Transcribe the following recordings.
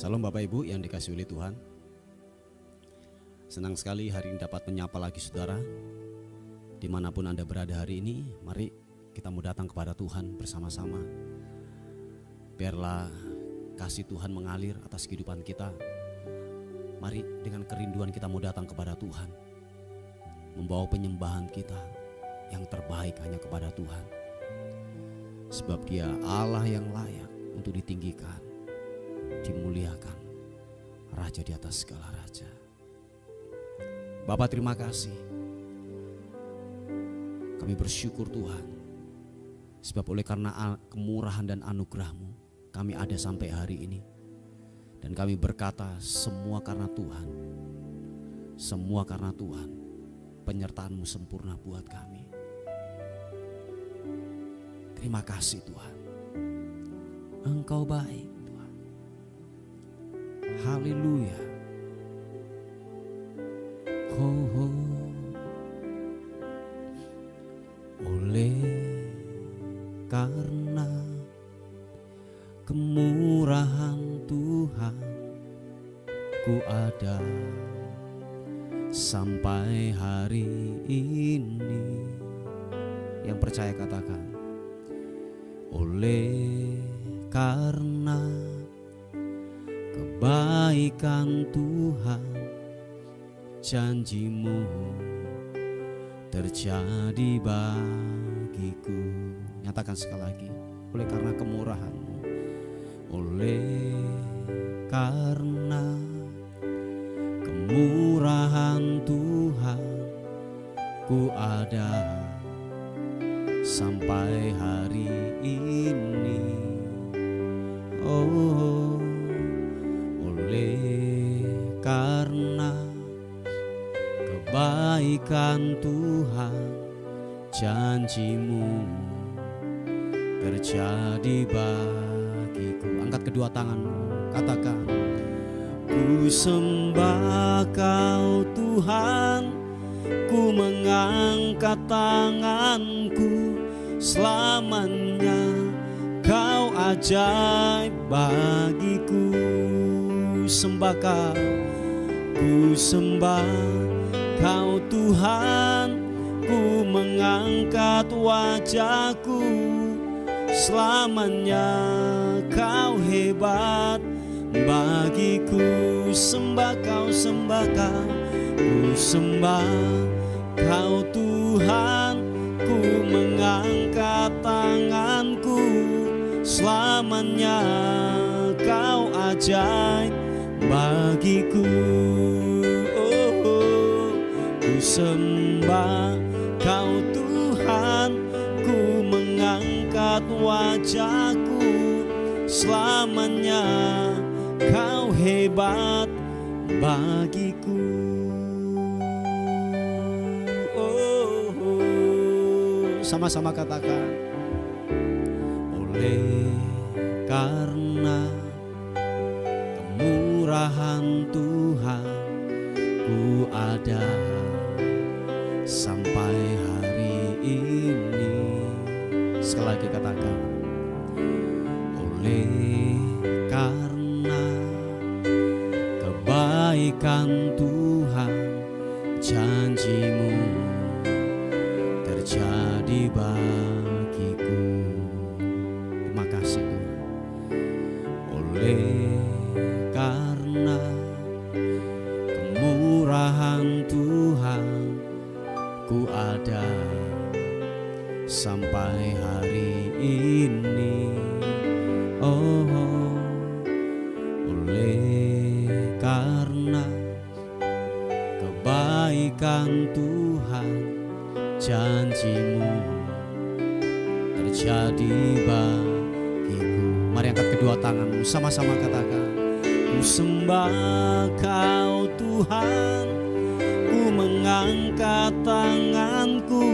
Salam Bapak Ibu yang dikasihi oleh Tuhan. Senang sekali hari ini dapat menyapa lagi saudara. Dimanapun Anda berada hari ini, mari kita mau datang kepada Tuhan bersama-sama. Biarlah kasih Tuhan mengalir atas kehidupan kita. Mari dengan kerinduan kita mau datang kepada Tuhan, membawa penyembahan kita yang terbaik hanya kepada Tuhan. Sebab Dia Allah yang layak untuk ditinggikan, dimuliakan, Raja di atas segala raja. Bapa, terima kasih. Kami bersyukur Tuhan, sebab oleh karena kemurahan dan anugerah-Mu kami ada sampai hari ini. Dan kami berkata semua karena Tuhan, semua karena Tuhan, penyertaan-Mu sempurna buat kami. Terima kasih Tuhan, Engkau baik Tuhan. Haleluya. Oh. Oleh karena kemurahan Tuhan, ku ada sampai hari ini. Yang percaya katakan, oleh karena kebaikan Tuhan, janji-Mu terjadi bagiku. Nyatakan sekali lagi, oleh karena kemurahan-Mu, oleh karena kemurahan Tuhan, ku ada sampai hari ini. Oh, oleh karena kebaikan Tuhan, janji-Mu terjadi bagiku. Angkat kedua tanganmu, katakan, ku sembah Kau Tuhan, ku mengangkat tanganku, selamanya Kau ajaib bagiku. Sembah Kau, ku sembah Kau Tuhan, ku mengangkat wajahku, selamanya Kau hebat bagiku. Sembah Kau, sembah Kau, ku sembah Kau Tuhan, ku mengangkat tanganku, selamanya Kau ajaib bagiku. Ku sembah Kau Tuhan, ku mengangkat wajahku, selamanya Kau hebat bagiku. Sama-sama katakan, oleh karena kemurahan Tuhan, ku ada sampai hari ini. Sekali lagi katakan, oleh karena kebaikan Tuhan, janji-Mu terjadi bagiku. Terima kasih Tuhan. Oleh karena kemurahan Tuhan, ku ada sampai hari ini. Oh, oleh karena kebaikan Tuhan, janji-Mu terjadi bagiku. Mari angkat kedua tanganmu, sama-sama katakan, ku sembah Kau Tuhan, ku mengangkat tanganku,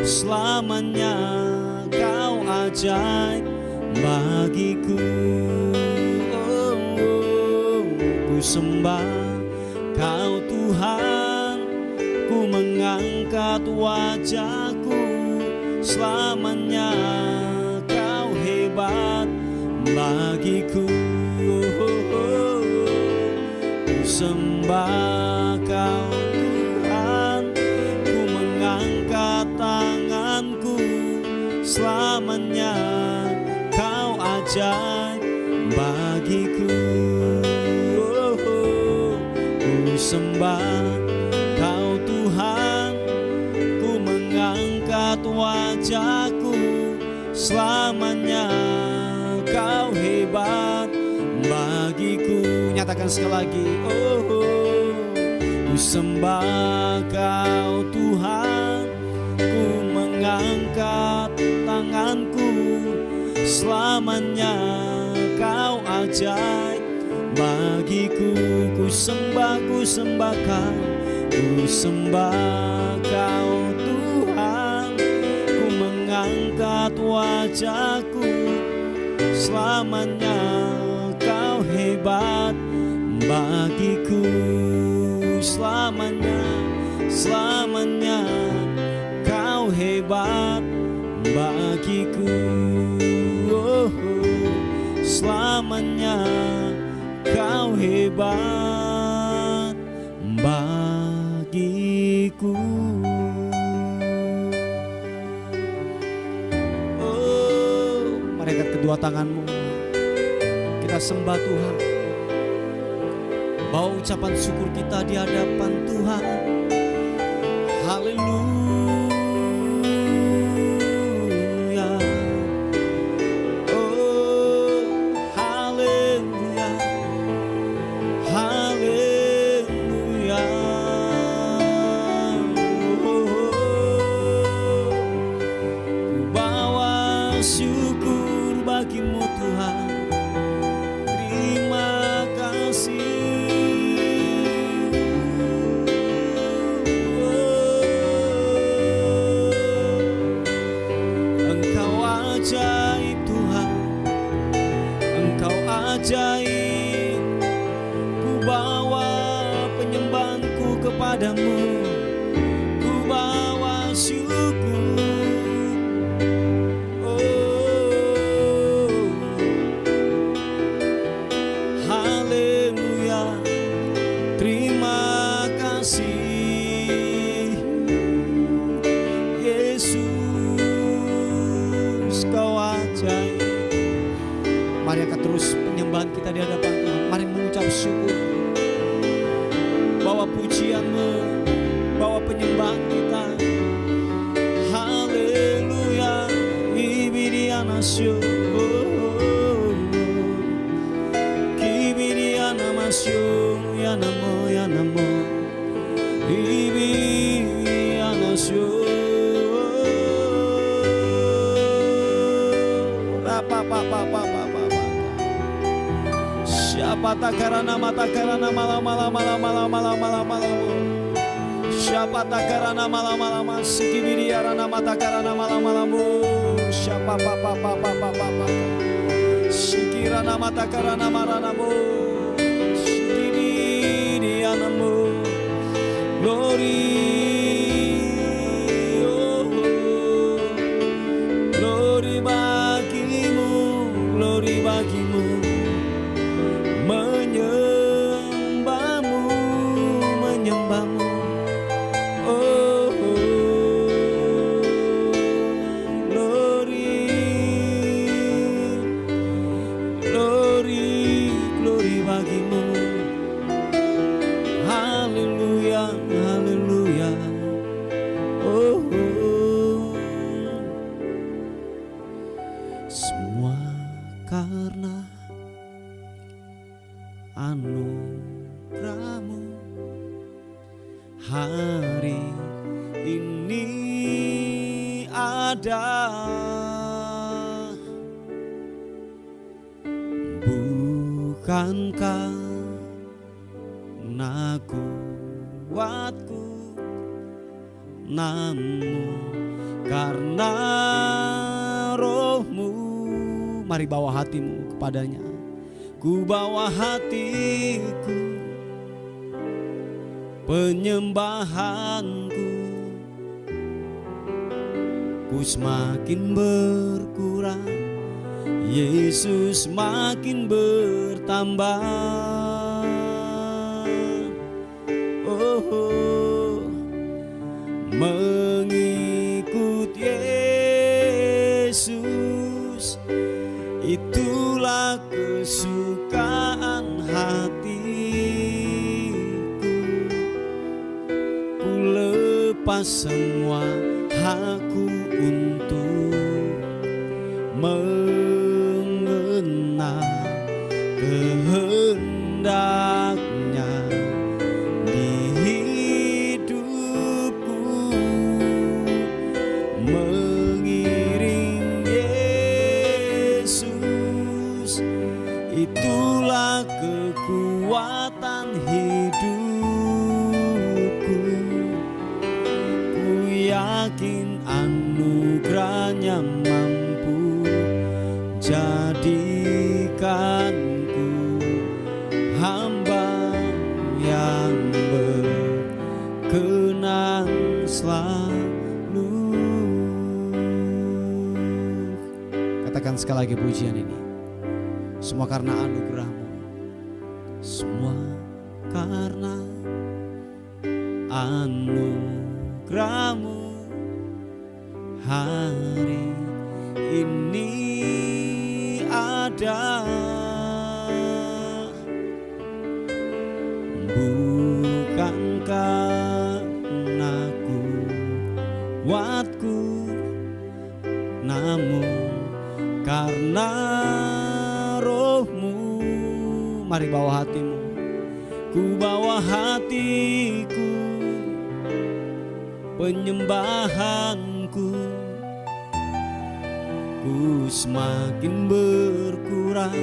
selamanya Kau ajaib bagiku. Ku sembah Kau Tuhan, ku mengangkat wajahku, selamanya Kau hebat bagiku. sembah Kau Tuhan, ku mengangkat tanganku, selamanya Kau ajaib bagiku. Ku sembah Kau Tuhan, ku mengangkat wajahku, selamanya Kau hebat bagiku. Nyatakan sekali lagi, ku sembah Kau Tuhan, ku mengangkat tanganku, selamanya Kau ajaib bagiku. Ku sembah Kau, ku sembah Kau Tuhan, ku mengangkat wajahku, selamanya Kau hebat bagiku. Selamanya, selamanya Kau hebat bagiku. Selamanya Kau hebat bagiku. Mari angkat kedua tanganmu, kita sembah Tuhan, bawa ucapan syukur kita di hadapan Tuhan. Haleluya, oh haleluya, haleluya. Ku bawa syukur bagimu Tuhan, terima kasih. Ajaib Tuhan, Engkau ajaib. Ku bawa penyembahanku kepadamu, ku bawa syukur. Oh, haleluya, terima kasih Yesus, Kau ajaib. Mari angkat terus penyembahan kita di hadapan Tuhan. Mari mengucap syukur, bawa pujianmu, bawa penyembahan kita. Haleluya, Ibidiana Syo, Ibidiana Masyo, ya namo, Ibidiana Syo. Siapa takarana mata karana malam. Siapa takarana malam sikibiriarana mata karana malam. Siapa papa sikirana mata karana maranamu sikibirianamu. Glory, glory bagimu, glory bagimu. Menyembahmu, menyembahmu. Oh, glory, glory, glory bagimu. Haleluya, haleluya. Oh, semua karena anugerahmu hari ini ada. Bukankah kuatku, namun karena rohmu. Mari bawa hatimu kepadanya. Ku bawa hatiku, penyembahanku, ku semakin berkurang, Yesus makin bertambah. Mengikut Yesus itulah kesukaan hatiku. Ku lepas semua hakku untuk mengenal kehendaknya di hidupku. Mengiring Yesus itulah kekuatan hidupku. Ku yakin anugerahnya mampu jadikanku hamba yang berkenan selalu. Katakan sekali lagi pujian ini. Semua karena anugerah-Mu, semua karena anugerah-Mu hari ini ada. Bukan karena kuatku, namun karena Roh-Mu. Mari bawa hatimu. Ku bawa hatiku, penyembahanku. Ku semakin berkurang,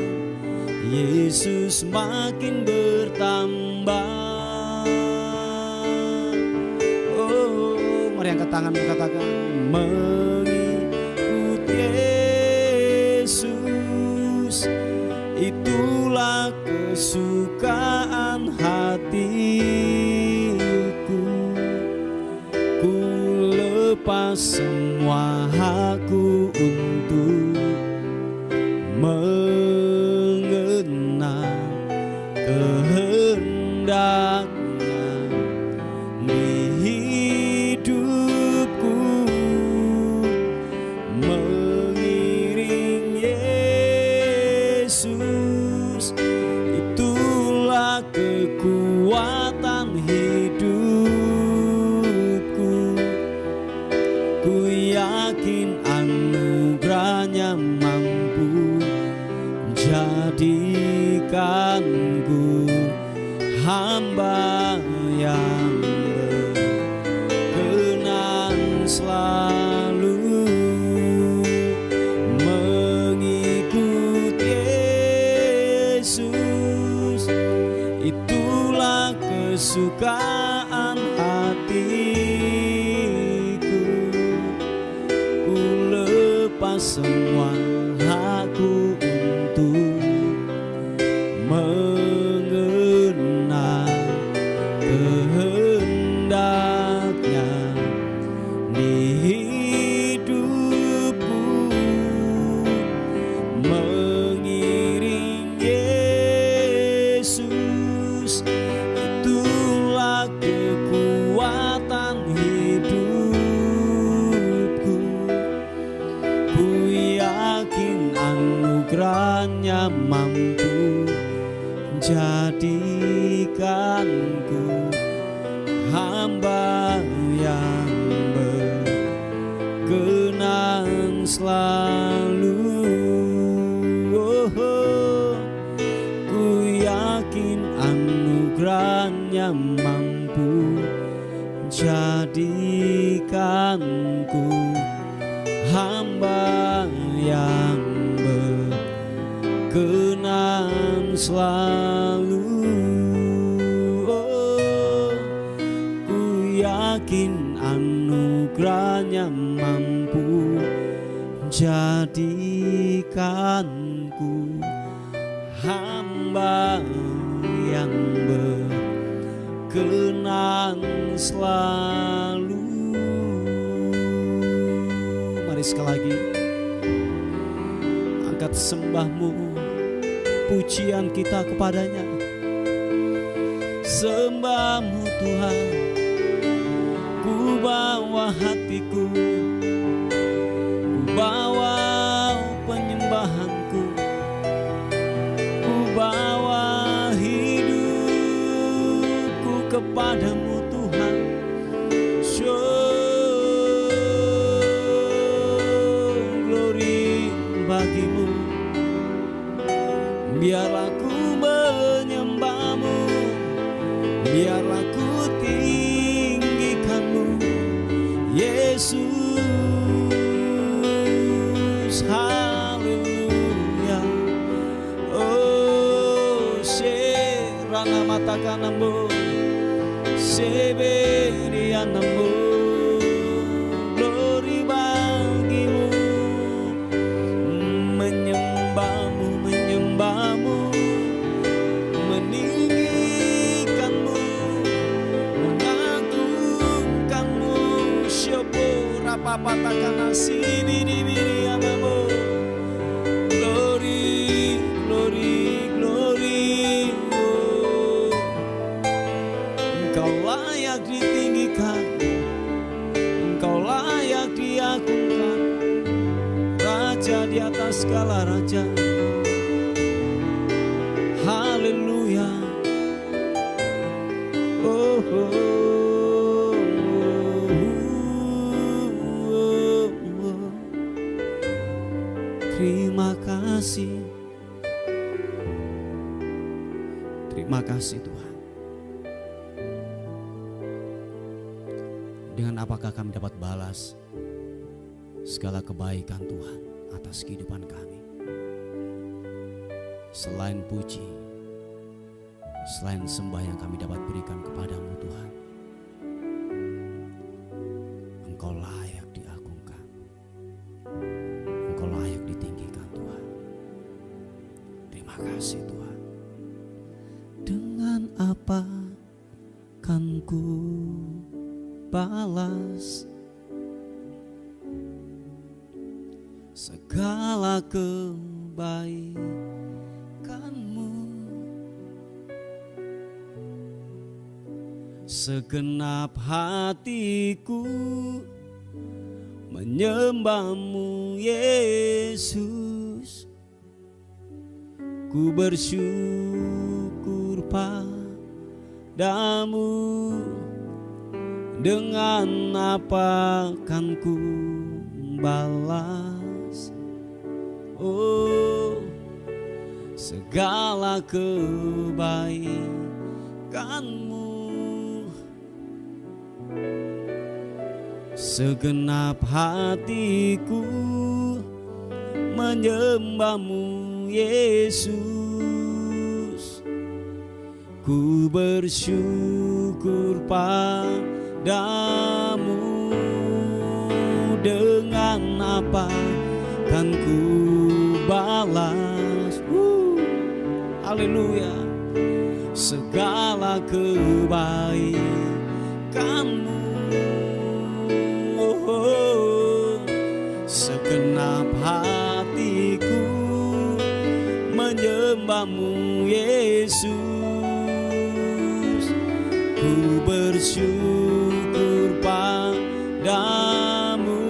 Yesus makin bertambah. Oh, mari angkat tanganmu, katakan mengikut Yesus itulah kesukaan hatiku. Ku lepas semua hakku untuk mengenal kehendaknya di hidupku. Mengiring Yesus itulah kekuatan hidupku. Ku yakin anugerahnya mampu jadikanku hamba yang berkenan selalu. Mengikut Yesus itulah kesukaan hatiku. Ku lepas semua hakku untuk mengenal kehendaknya di hidupku. Mengiring Yesus itulah kekuatan hidupku. Ku yakin anugerahnya mampu jadikanku hamba yang berkenan selalu. Oh, ku yakin anugerahnya mampu jadikanku hamba yang berkenan selalu. Oh, ku yakin anugerahnya mampu jadikanku hamba yang berkenan selalu. Mari sekali lagi angkat sembahmu, pujian kita kepadanya. sembahmu Tuhan, ku bawa hatiku, ku bawa penyembahanku, ku bawa hidupku kepadamu Tuhan. Glory bagimu, biar aku menyembahmu, biar aku tinggikanmu Yesus. Haleluya. Oh serana mata kanammu, seberianammu. Glory bagimu, menyembahmu, menyembahmu, meninggikanmu, mengagungkanmu. Syopora papatakan sini di biriamamu. Glory, glory, glory. Oh, Engkau layak ditinggikan, Engkau layak diagungkan, Raja di atas segala raja. Haleluya. Oh, oh, oh, oh, oh. Terima kasih. Terima kasih Tuhan. Dengan apakah kami dapat balas segala kebaikan Tuhan atas kehidupan kami? Selain puji, selain sembah yang kami dapat berikan kepadamu Tuhan, Engkau layak diagungkan, Engkau layak ditinggikan Tuhan. Terima kasih Tuhan. Dengan apa kan ku balas segala kebaikanmu? Segenap hatiku menyembahmu Yesus. Ku bersyukur padamu. Dengan apa kan ku balas, oh segala kebaikanmu? Segenap hatiku menyembahmu Yesus. Ku bersyukur padamu. Dengan apa kan ku balas, haleluya, segala kebaikanmu? Oh, segenap hatiku menyembahmu Yesus. Ku bersyukur padamu.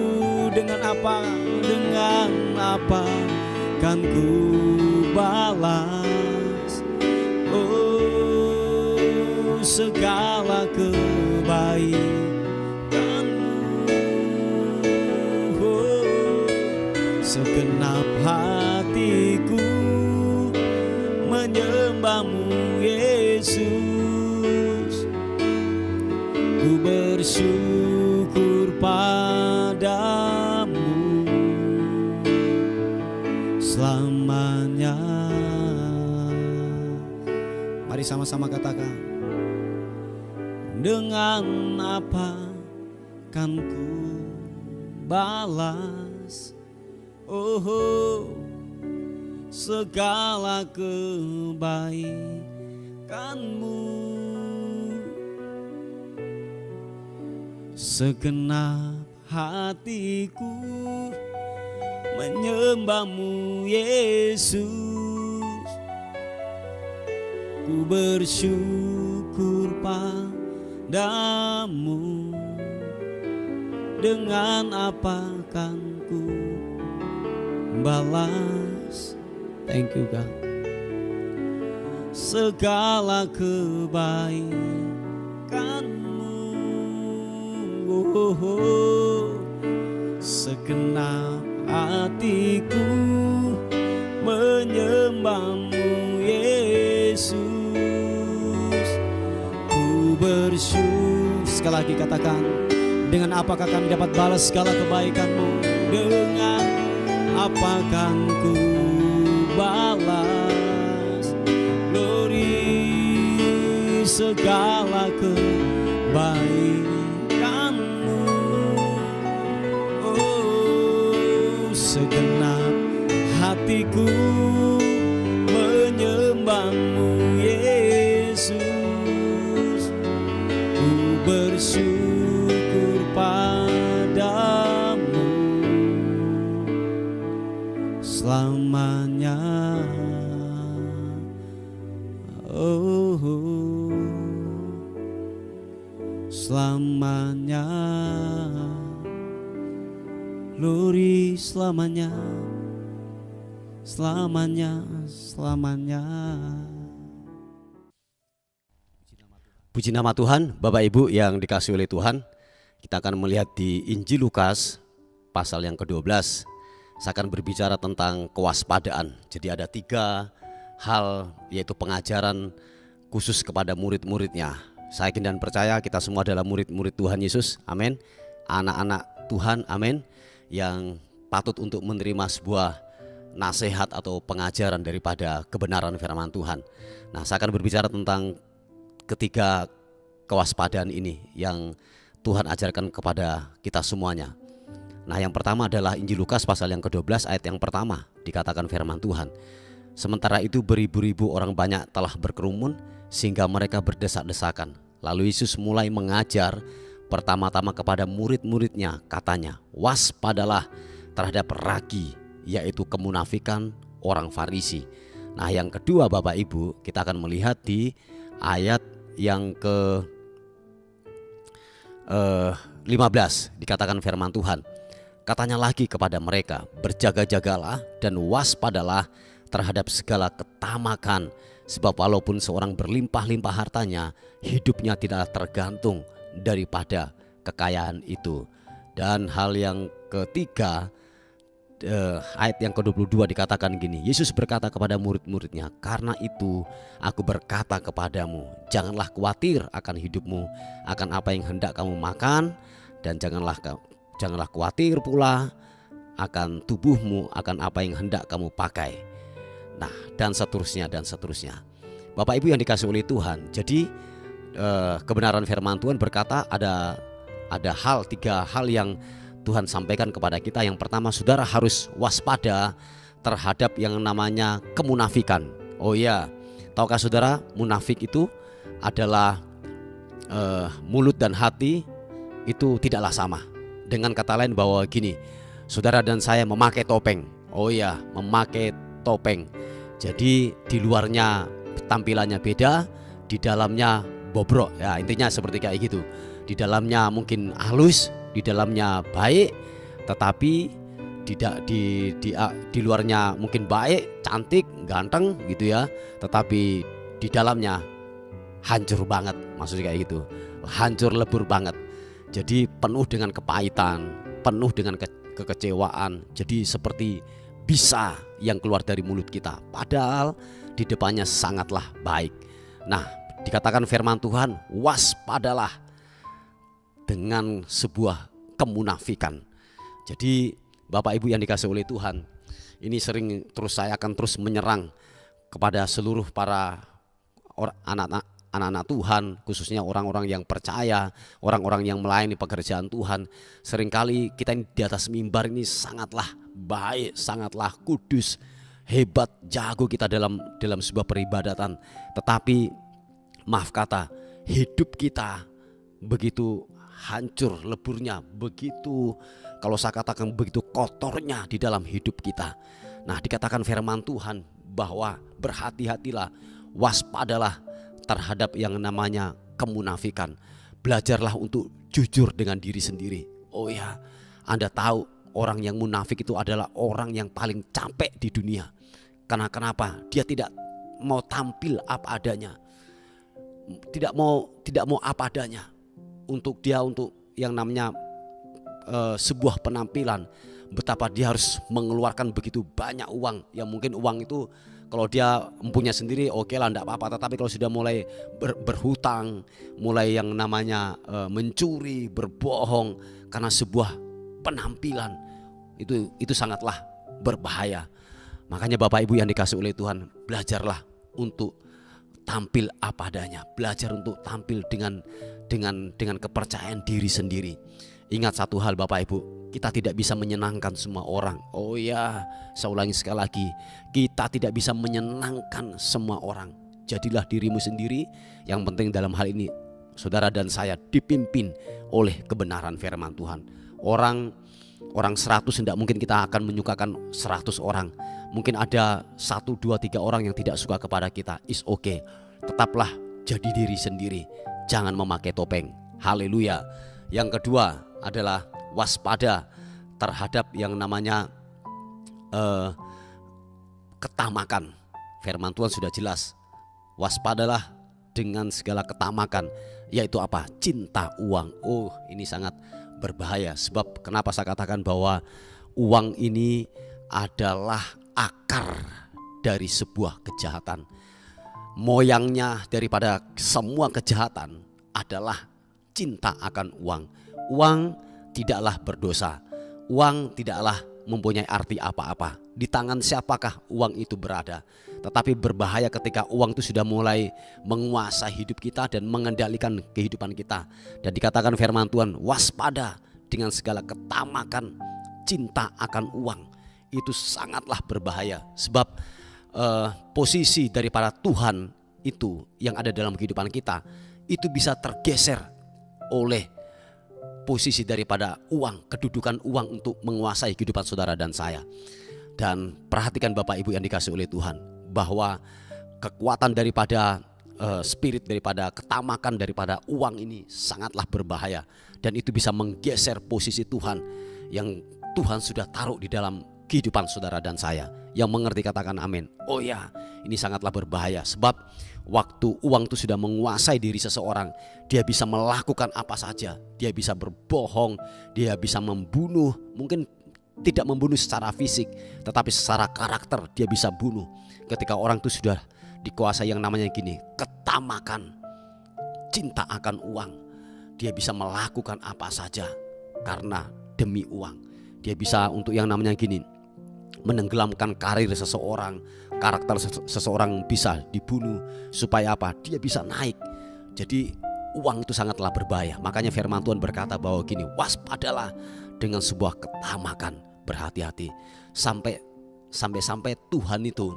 Dengan apa kan ku balas, oh segala kebaikanmu? Oh, segenap hatiku menyembahmu Yesus. Ku bersyukur padamu selamanya. Mari sama-sama katakan, dengan apa kan ku balas, oh segala kebaikanmu? Segenap hatiku menyembahmu Yesus. Ku bersyukur kepadamu, dengan apa kan ku balas? Thank you God. Segala kebaikanmu, segenap hatiku menyembahmu Yesus. Ku bersyukur, sekali lagi katakan, dengan apakah kami dapat balas segala kebaikanmu? Dengan apakah ku balas? Glory segala kebaikanmu. Oh, segenap hatiku menyembahmu Yesus. Ku bersyukur padamu selamanya. Oh, selamanya. Glory selamanya, selamanya, selamanya. Puji nama Tuhan. Bapak Ibu yang dikasihi oleh Tuhan, kita akan melihat di Injil Lukas pasal yang ke-12. Saya akan berbicara tentang kewaspadaan. Jadi ada 3 hal, yaitu pengajaran khusus kepada murid-muridnya. Saya yakin dan percaya kita semua adalah murid-murid Tuhan Yesus, amin. Anak-anak Tuhan, amin, yang patut untuk menerima sebuah nasihat atau pengajaran daripada kebenaran firman Tuhan. Nah, saya akan berbicara tentang ketiga kewaspadaan ini yang Tuhan ajarkan kepada kita semuanya. Nah, yang pertama adalah Injil Lukas pasal yang ke-12 ayat yang pertama, dikatakan firman Tuhan. Sementara itu beribu-ribu orang banyak telah berkerumun sehingga mereka berdesak-desakan. Lalu Yesus mulai mengajar pertama-tama kepada murid-muridnya, katanya, waspadalah terhadap ragi, yaitu kemunafikan orang Farisi. Nah, yang kedua Bapak Ibu, kita akan melihat di ayat yang ke-15, dikatakan firman Tuhan. Katanya lagi kepada mereka, berjaga-jagalah dan waspadalah terhadap segala ketamakan, sebab walaupun seorang berlimpah-limpah hartanya, hidupnya tidak tergantung daripada kekayaan itu. Dan hal yang ketiga, ayat yang ke-22 dikatakan gini, Yesus berkata kepada murid-muridnya, karena itu aku berkata kepadamu, janganlah khawatir akan hidupmu, akan apa yang hendak kamu makan, dan janganlah khawatir pula akan tubuhmu, akan apa yang hendak kamu pakai. Nah, dan seterusnya dan seterusnya. Bapak Ibu yang dikasihi oleh Tuhan, jadi kebenaran firman Tuhan berkata ada 3 hal yang Tuhan sampaikan kepada kita. Yang pertama, saudara harus waspada terhadap yang namanya kemunafikan. Oh iya, tahukah saudara, munafik itu adalah mulut dan hati itu tidaklah sama. Dengan kata lain bahwa gini, saudara dan saya memakai topeng. Oh iya, memakai topeng. Jadi di luarnya tampilannya beda, di dalamnya bobrok. Ya, intinya seperti kayak gitu. Di dalamnya mungkin halus, di dalamnya baik, tetapi di luarnya mungkin baik, cantik, ganteng gitu ya, tetapi di dalamnya hancur banget, maksudnya kayak gitu, hancur lebur banget. Jadi penuh dengan kepahitan, penuh dengan kekecewaan. Jadi seperti bisa yang keluar dari mulut kita, padahal di depannya sangatlah baik. Nah, dikatakan firman Tuhan, waspadalah dengan sebuah kemunafikan. Jadi Bapak Ibu yang dikasihi oleh Tuhan, ini sering saya akan terus menyerang kepada seluruh para anak-anak Tuhan, khususnya orang-orang yang percaya, orang-orang yang melayani pekerjaan Tuhan. Seringkali kita di atas mimbar ini sangatlah baik, sangatlah kudus, hebat, jago kita dalam sebuah peribadatan. Tetapi maaf kata, hidup kita begitu hancur leburnya, begitu, kalau saya katakan begitu kotornya di dalam hidup kita. Nah, dikatakan firman Tuhan bahwa berhati-hatilah, waspadalah terhadap yang namanya kemunafikan. Belajarlah untuk jujur dengan diri sendiri. Oh ya, Anda tahu orang yang munafik itu adalah orang yang paling capek di dunia. Karena kenapa? Dia tidak mau tampil apa adanya. Tidak mau apa adanya. Untuk yang namanya sebuah penampilan, betapa dia harus mengeluarkan begitu banyak uang. Yang mungkin uang itu kalau dia mempunyai sendiri oke lah, enggak apa-apa. Tetapi kalau sudah mulai berhutang, mulai yang namanya mencuri, berbohong karena sebuah penampilan, itu sangatlah berbahaya. Makanya Bapak Ibu yang dikasih oleh Tuhan, belajarlah untuk tampil apa adanya, belajar untuk tampil dengan kepercayaan diri sendiri. Ingat satu hal Bapak Ibu, kita tidak bisa menyenangkan semua orang. Oh ya, saya ulangi sekali lagi, kita tidak bisa menyenangkan semua orang. Jadilah dirimu sendiri. Yang penting dalam hal ini saudara dan saya dipimpin oleh kebenaran firman Tuhan. Orang 100 tidak mungkin kita akan menyukakan 100 orang. Mungkin ada 1, 2, 3 orang yang tidak suka kepada kita. Is okay. Tetaplah jadi diri sendiri. Jangan memakai topeng. Haleluya. Yang kedua adalah waspada terhadap yang namanya ketamakan. Firman Tuhan sudah jelas. Waspadalah dengan segala ketamakan, yaitu apa? Cinta uang. Oh, ini sangat berbahaya. Sebab kenapa saya katakan bahwa uang ini adalah akar dari sebuah kejahatan. Moyangnya daripada semua kejahatan adalah cinta akan uang. Uang tidaklah berdosa. Uang tidaklah mempunyai arti apa-apa. Di tangan siapakah uang itu berada? Tetapi berbahaya ketika uang itu sudah mulai menguasai hidup kita dan mengendalikan kehidupan kita. Dan dikatakan firman Tuhan, waspada dengan segala ketamakan cinta akan uang. Itu sangatlah berbahaya. Sebab posisi daripada Tuhan itu yang ada dalam kehidupan kita, itu bisa tergeser oleh posisi daripada uang, kedudukan uang untuk menguasai kehidupan saudara dan saya. Dan perhatikan Bapak Ibu yang dikasih oleh Tuhan, bahwa kekuatan daripada spirit, daripada ketamakan, daripada uang ini sangatlah berbahaya. Dan itu bisa menggeser posisi Tuhan yang Tuhan sudah taruh di dalam kehidupan saudara dan saya. Yang mengerti katakan amin. Oh ya, ini sangatlah berbahaya. Sebab waktu uang itu sudah menguasai diri seseorang, dia bisa melakukan apa saja. Dia bisa berbohong, dia bisa membunuh. Mungkin tidak membunuh secara fisik, tetapi secara karakter dia bisa bunuh. Ketika orang itu sudah dikuasai yang namanya gini, ketamakan, cinta akan uang, dia bisa melakukan apa saja karena demi uang. Dia bisa untuk yang namanya gini, menenggelamkan karir seseorang, karakter seseorang bisa dibunuh. Supaya apa? Dia bisa naik. Jadi uang itu sangatlah berbahaya. Makanya firman Tuhan berkata bahwa gini, waspadalah dengan sebuah ketamakan, berhati-hati. Sampai Tuhan itu,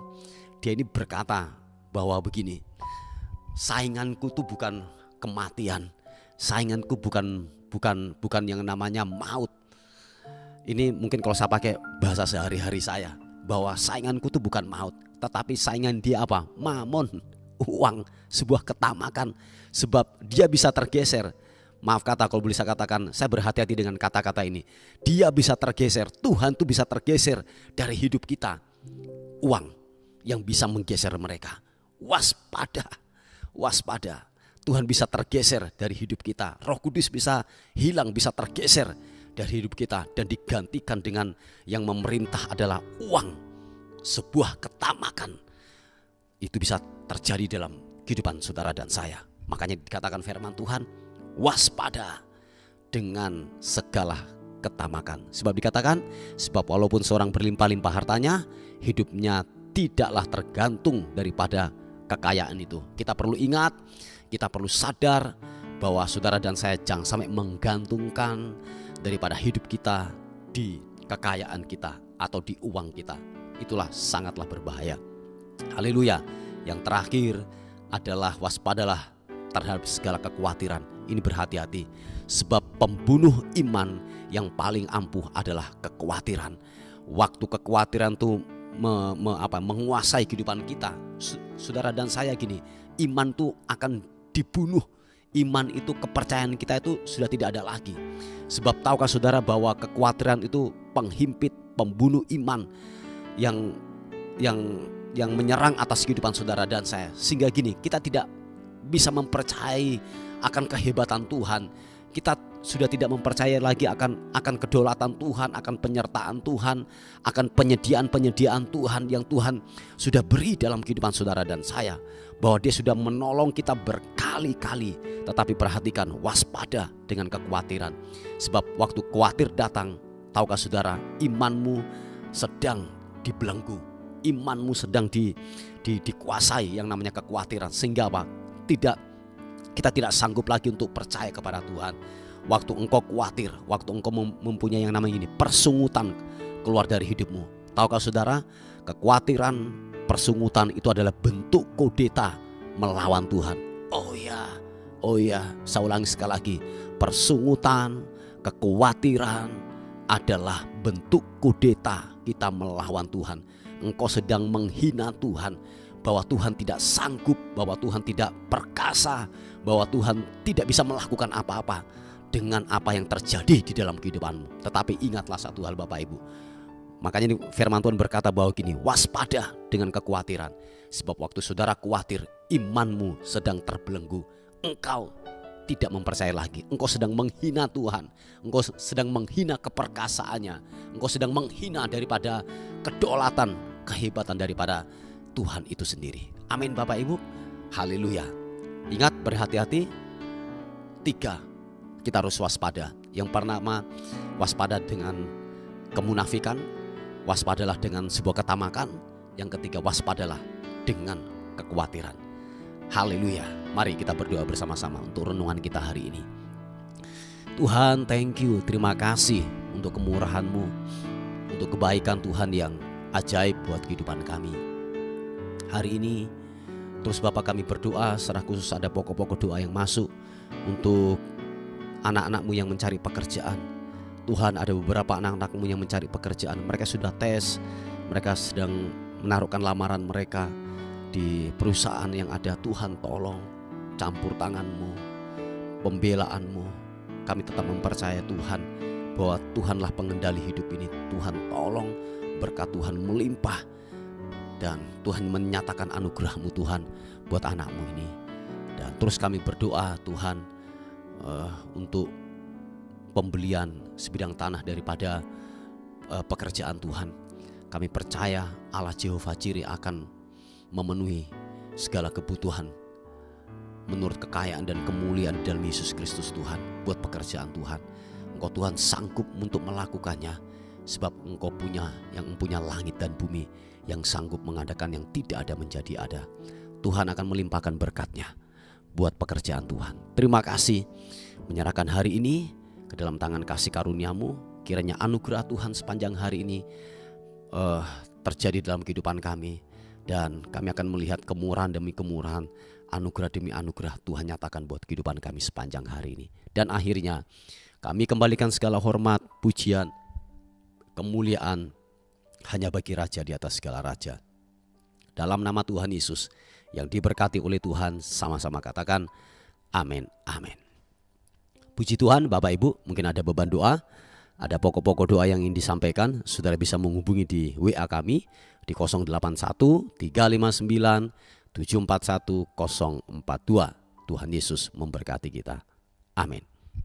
dia ini berkata bahwa begini, sainganku itu bukan kematian, sainganku bukan yang namanya maut. Ini mungkin kalau saya pakai bahasa sehari-hari saya, bahwa sainganku itu bukan maut, tetapi saingan dia apa? Mamon, uang, sebuah ketamakan. Sebab dia bisa tergeser. Maaf kata kalau boleh saya katakan, saya berhati-hati dengan kata-kata ini. Dia bisa tergeser, Tuhan tuh bisa tergeser dari hidup kita. Uang yang bisa menggeser mereka. Waspada, waspada. Tuhan bisa tergeser dari hidup kita. Roh Kudus bisa hilang, bisa tergeser dari hidup kita dan digantikan dengan yang memerintah adalah uang, sebuah ketamakan. Itu bisa terjadi dalam kehidupan saudara dan saya. Makanya dikatakan firman Tuhan, waspada dengan segala ketamakan. Sebab dikatakan, sebab walaupun seorang berlimpah-limpah hartanya, hidupnya tidaklah tergantung daripada kekayaan itu. Kita perlu ingat, kita perlu sadar bahwa saudara dan saya jangan sampai menggantungkan daripada hidup kita di kekayaan kita atau di uang kita. Itulah sangatlah berbahaya. Haleluya. Yang terakhir adalah waspadalah terhadap segala kekhawatiran. Ini berhati-hati. Sebab pembunuh iman yang paling ampuh adalah kekhawatiran. Waktu kekhawatiran itu menguasai kehidupan kita, saudara dan saya gini, iman itu akan dibunuh. iman itu, kepercayaan kita itu sudah tidak ada lagi. Sebab tahukah saudara bahwa kekhawatiran itu penghimpit, pembunuh iman yang menyerang atas kehidupan saudara dan saya. Sehingga gini, kita tidak bisa mempercayai akan kehebatan Tuhan. Kita sudah tidak mempercayai lagi akan kedaulatan Tuhan, akan penyertaan Tuhan, akan penyediaan Tuhan yang Tuhan sudah beri dalam kehidupan saudara dan saya. Bahwa dia sudah menolong kita berkali-kali. Tetapi perhatikan, waspada dengan kekhawatiran. Sebab waktu khawatir datang, tahukah saudara, imanmu sedang dibelenggu, imanmu sedang dikuasai yang namanya kekhawatiran. Sehingga apa? Kita tidak sanggup lagi untuk percaya kepada Tuhan. Waktu engkau khawatir, waktu engkau mempunyai yang namanya ini, persungutan keluar dari hidupmu. Tahukah saudara, kekhawatiran, persungutan itu adalah bentuk kudeta melawan Tuhan. Oh ya, saya ulangi sekali lagi. Persungutan, kekhawatiran adalah bentuk kudeta kita melawan Tuhan. Engkau sedang menghina Tuhan, bahwa Tuhan tidak sanggup, bahwa Tuhan tidak perkasa, bahwa Tuhan tidak bisa melakukan apa-apa dengan apa yang terjadi di dalam kehidupanmu. Tetapi ingatlah satu hal Bapak Ibu. Makanya firman Tuhan berkata bahwa gini, waspada dengan kekhawatiran. Sebab waktu saudara khawatir, imanmu sedang terbelenggu. Engkau tidak mempercayai lagi. Engkau sedang menghina Tuhan. Engkau sedang menghina keperkasaannya. Engkau sedang menghina daripada kedaulatan, kehebatan daripada Tuhan itu sendiri. Amin Bapak Ibu. Haleluya. Ingat, berhati-hati. 3, kita harus waspada. Yang pertama, waspada dengan kemunafikan. Waspadalah dengan sebuah ketamakan. Yang ketiga, waspadalah dengan kekhawatiran. Haleluya. Mari kita berdoa bersama-sama untuk renungan kita hari ini. Tuhan, thank you, terima kasih untuk kemurahan-Mu, untuk kebaikan Tuhan yang ajaib buat kehidupan kami. Hari ini terus Bapak kami berdoa, secara khusus ada pokok-pokok doa yang masuk untuk anak-anak-Mu yang mencari pekerjaan. Tuhan, ada beberapa anak-anak-Mu yang mencari pekerjaan. Mereka sudah tes, mereka sedang menaruhkan lamaran mereka di perusahaan yang ada. Tuhan, tolong campur tangan-Mu, pembelaan-Mu. Kami tetap mempercaya Tuhan bahwa Tuhanlah pengendali hidup ini. Tuhan, tolong berkat Tuhan melimpah, dan Tuhan menyatakan anugerah-Mu Tuhan buat anak-Mu ini. Dan terus kami berdoa Tuhan untuk pembelian sebidang tanah daripada pekerjaan Tuhan. Kami percaya Allah Jehovah Jireh akan memenuhi segala kebutuhan menurut kekayaan dan kemuliaan dalam Yesus Kristus Tuhan buat pekerjaan Tuhan. Engkau Tuhan sanggup untuk melakukannya, sebab Engkau yang punya langit dan bumi, yang sanggup mengadakan yang tidak ada menjadi ada. Tuhan akan melimpahkan berkat-Nya buat pekerjaan Tuhan. Terima kasih, menyerahkan hari ini ke dalam tangan kasih karunia-Mu. Kiranya anugerah Tuhan sepanjang hari ini terjadi dalam kehidupan kami, dan kami akan melihat kemurahan demi kemurahan, anugerah demi anugerah Tuhan nyatakan buat kehidupan kami sepanjang hari ini. Dan akhirnya kami kembalikan segala hormat, pujian, kemuliaan hanya bagi Raja di atas segala raja. Dalam nama Tuhan Yesus yang diberkati oleh Tuhan, sama-sama katakan amin, amin. Puji Tuhan. Bapak Ibu, mungkin ada beban doa, ada pokok-pokok doa yang ingin disampaikan, saudara bisa menghubungi di WA kami di 081 359 741 042. Tuhan Yesus memberkati kita. Amin.